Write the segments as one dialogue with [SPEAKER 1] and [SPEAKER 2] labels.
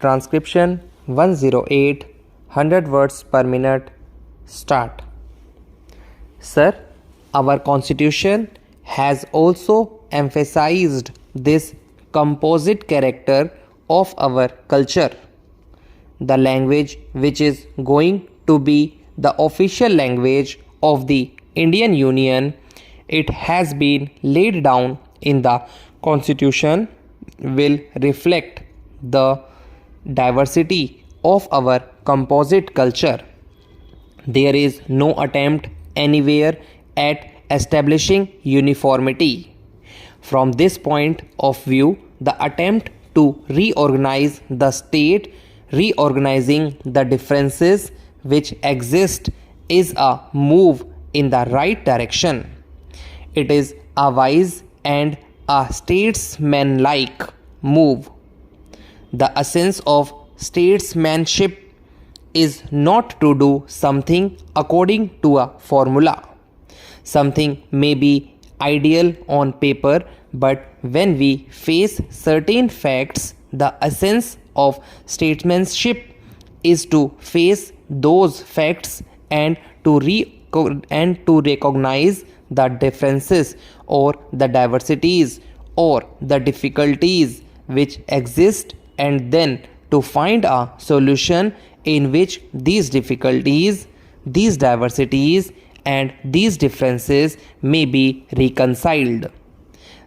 [SPEAKER 1] Transcription 108, 100 words per minute. Start. Sir, our constitution has also emphasized this composite character of our culture. The language which is going to be the official language of the Indian Union, it has been laid down in the constitution, will reflect the diversity of our composite culture. There is no attempt anywhere at establishing uniformity. From this point of view, the attempt to reorganize the state, reorganizing the differences which exist, is a move in the right direction. It is a wise and a statesmanlike move. The essence of statesmanship is not to do something according to a formula. Something may be ideal on paper, but when we face certain facts, the essence of statesmanship is to face those facts and to recognize the differences or the diversities or the difficulties which exist, and then to find a solution in which these difficulties, these diversities and these differences may be reconciled.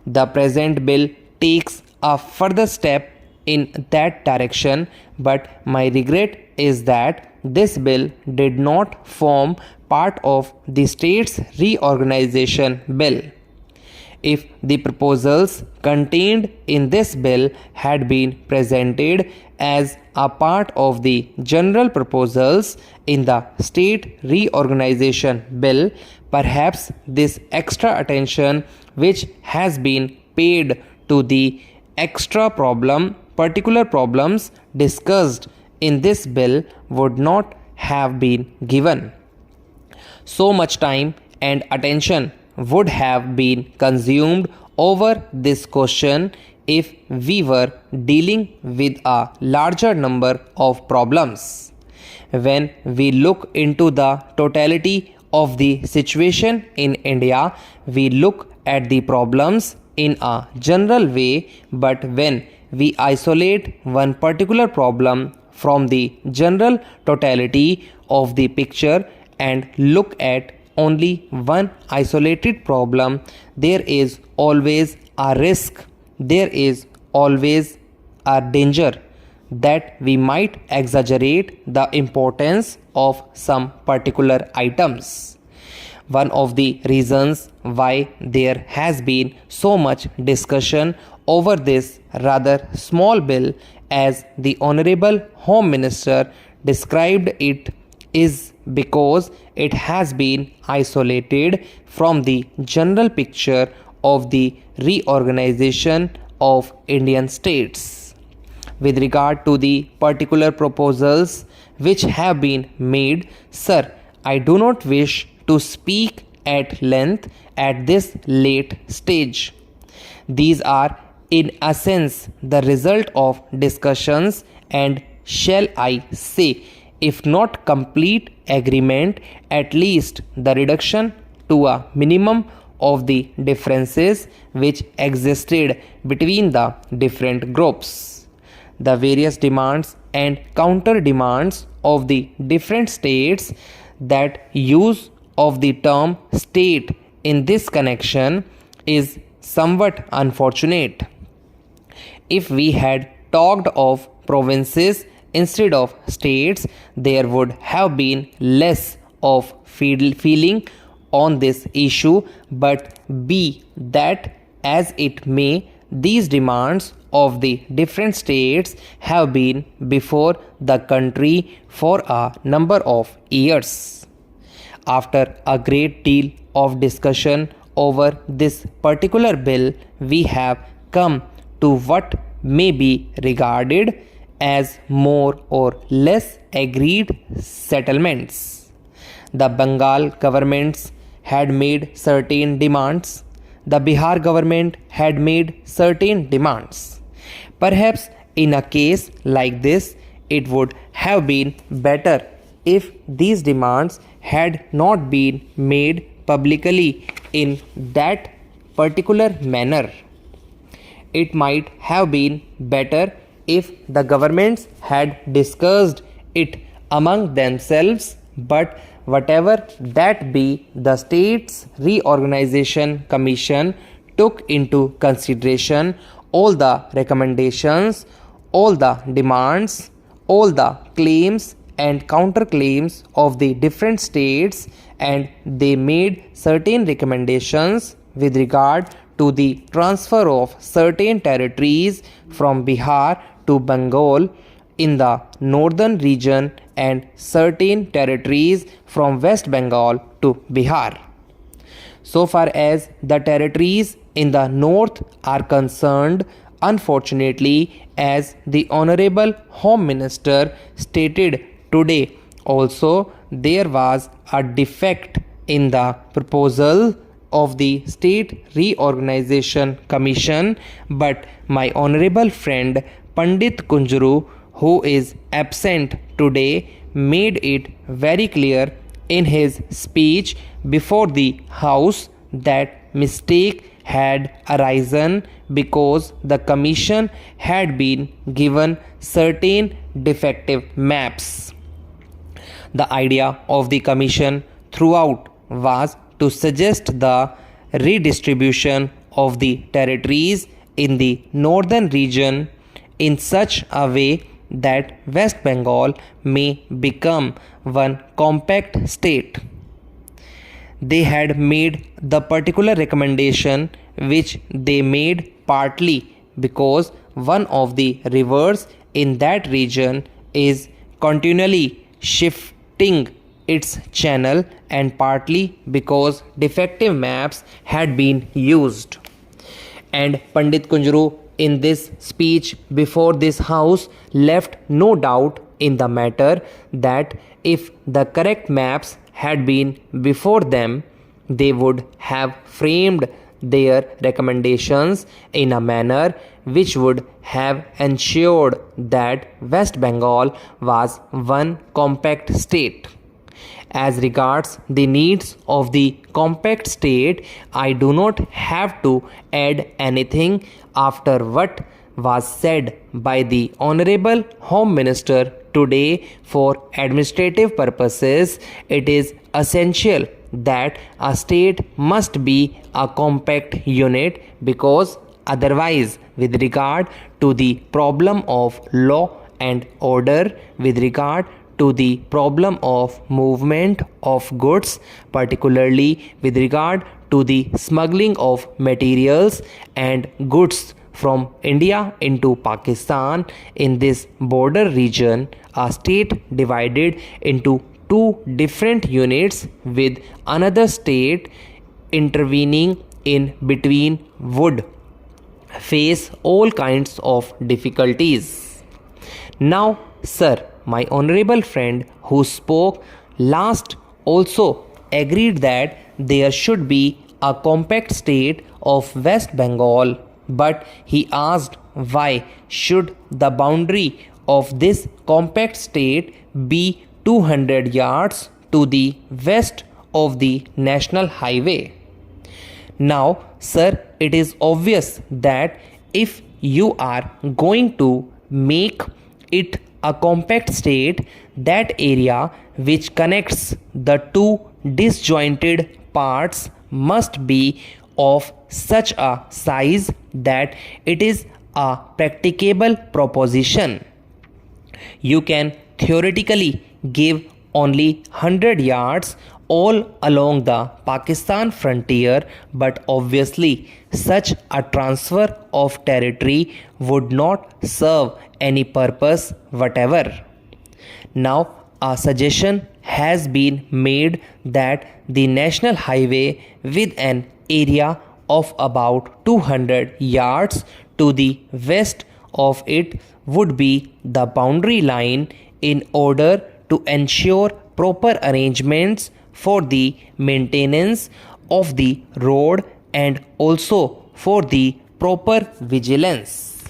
[SPEAKER 1] The present bill takes a further step in that direction, but my regret is that this bill did not form part of the state's reorganization bill. If the proposals contained in this bill had been presented as a part of the general proposals in the state reorganization bill, perhaps this extra attention which has been paid to the particular problems discussed in this bill would not have been given. So much time and attention would have been consumed over this question if we were dealing with a larger number of problems. When we look into the totality of the situation in India, we look at the problems in a general way, but when we isolate one particular problem from the general totality of the picture and look at only one isolated problem, there is always a risk, there is always a danger that we might exaggerate the importance of some particular items. One of the reasons why there has been so much discussion over this rather small bill, as the Honorable Home Minister described it, is because it has been isolated from the general picture of the reorganization of Indian states. With regard to the particular proposals which have been made, sir, I do not wish to speak at length at this late stage. These are in essence the result of discussions and, shall I say, if not complete agreement, at least the reduction to a minimum of the differences which existed between the different groups. The various demands and counter demands of the different states, that use of the term state in this connection is somewhat unfortunate. If we had talked of provinces instead of states, there would have been less of feeling on this issue, but be that as it may, these demands of the different states have been before the country for a number of years. After a great deal of discussion over this particular bill, we have come to what may be regarded as more or less agreed settlements. The Bengal governments had made certain demands. The Bihar government had made certain demands. Perhaps in a case like this, it would have been better if these demands had not been made publicly in that particular manner. It might have been better if the governments had discussed it among themselves, but whatever that be, the States Reorganization Commission took into consideration all the recommendations, all the demands, all the claims and counterclaims of the different states, and they made certain recommendations with regard to the transfer of certain territories from Bihar to Bengal in the northern region and certain territories from West Bengal to Bihar. So far as the territories in the north are concerned, unfortunately, as the Honorable Home Minister stated today, also there was a defect in the proposal of the State Reorganization Commission, but my honorable friend Pandit Kunjuru, who is absent today, made it very clear in his speech before the House that mistake had arisen because the commission had been given certain defective maps. The idea of the commission throughout was to suggest the redistribution of the territories in the northern region in such a way that West Bengal may become one compact state. They had made the particular recommendation which they made partly because one of the rivers in that region is continually shifting its channel, and partly because defective maps had been used. And Pandit Kunjuru in this speech before this House left no doubt in the matter that if the correct maps had been before them, they would have framed their recommendations in a manner which would have ensured that West Bengal was one compact state. As regards the needs of the compact state, I do not have to add anything after what was said by the Honorable Home Minister today. For administrative purposes, it is essential that a state must be a compact unit, because otherwise, with regard to the problem of law and order, with regard to the problem of movement of goods, particularly with regard to the smuggling of materials and goods from India into Pakistan in this border region, a state divided into two different units with another state intervening in between would face all kinds of difficulties. Now, sir, my honorable friend who spoke last also agreed that there should be a compact state of West Bengal, but he asked why should the boundary of this compact state be 200 yards to the west of the national highway. Now, sir, it is obvious that if you are going to make it a compact state, that area which connects the two disjointed parts must be of such a size that it is a practicable proposition. You can theoretically give only 100 yards all along the Pakistan frontier, but obviously such a transfer of territory would not serve any purpose whatever. Now, a suggestion has been made that the national highway with an area of about 200 yards to the west of it would be the boundary line in order to ensure proper arrangements for the maintenance of the road and also for the proper vigilance.